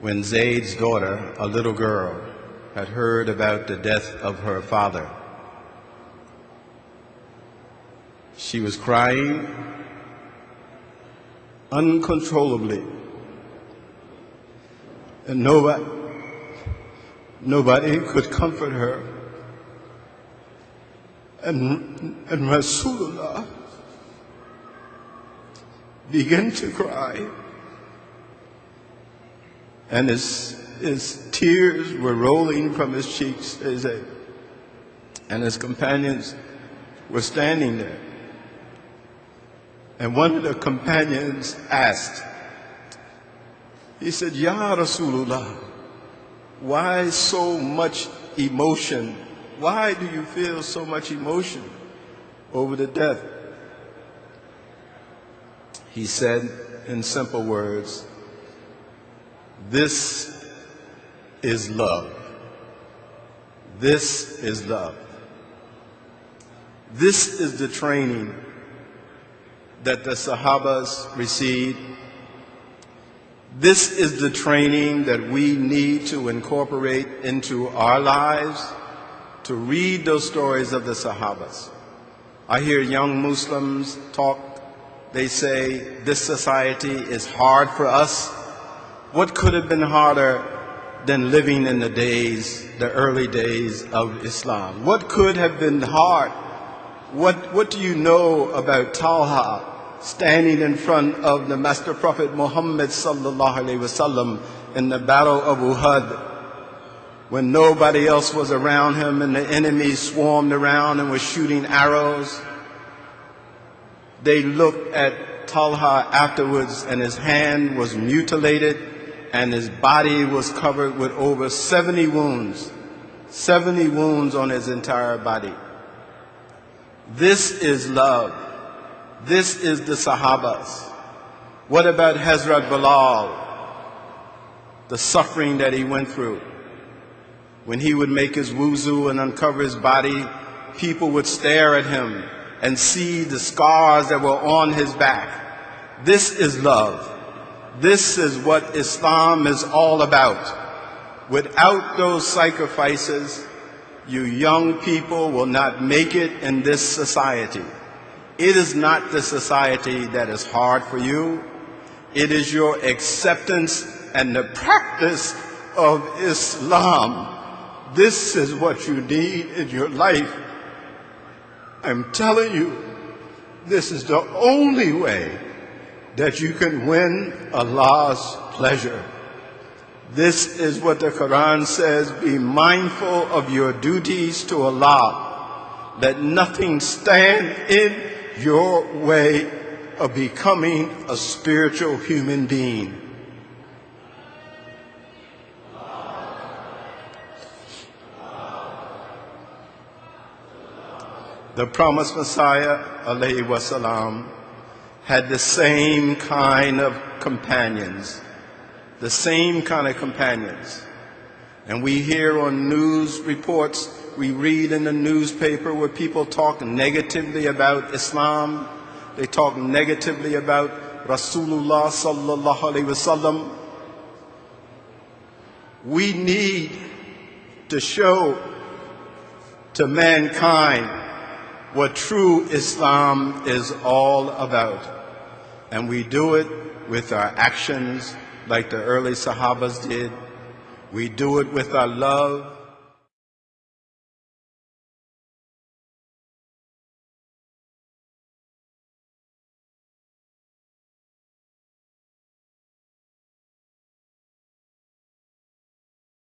when Zayd's daughter, a little girl, had heard about the death of her father. She was crying uncontrollably, and nobody could comfort her. And Rasulullah began to cry, and his tears were rolling from his cheeks, and his companions were standing there. And one of the companions asked, he said, "Ya Rasulullah, why so much emotion? Why do you feel so much emotion over the death?" He said in simple words, "This is love. This is love. This is the training that the Sahabas received. This is the training that we need to incorporate into our lives, to read those stories of the Sahabas." I hear young Muslims talk. They say, "This society is hard for us." What could have been harder than living in the early days of Islam? What could have been hard? What do you know about Talha standing in front of the Master Prophet Muhammad sallallahu alaihi wasallam in the Battle of Uhud, when nobody else was around him and the enemy swarmed around and was shooting arrows? They looked at Talha afterwards, and his hand was mutilated and his body was covered with over 70 wounds. 70 wounds on his entire body. This is love. This is the Sahabas. What about Hazrat Bilal? The suffering that he went through. When he would make his wuzu and uncover his body, people would stare at him and see the scars that were on his back. This is love. This is what Islam is all about. Without those sacrifices, you young people will not make it in this society. It is not the society that is hard for you. It is your acceptance and the practice of Islam. This is what you need in your life. I'm telling you, this is the only way that you can win Allah's pleasure. This is what the Quran says: be mindful of your duties to Allah. Let nothing stand in your way of becoming a spiritual human being. The promised Messiah, alayhi wasalam, had the same kind of companions. The same kind of companions. And we hear on news reports, we read in the newspaper where people talk negatively about Islam. They talk negatively about Rasulullah sallallahu alaihi wasallam. We need to show to mankind what true Islam is all about. And we do it with our actions like the early Sahabas did. We do it with our love.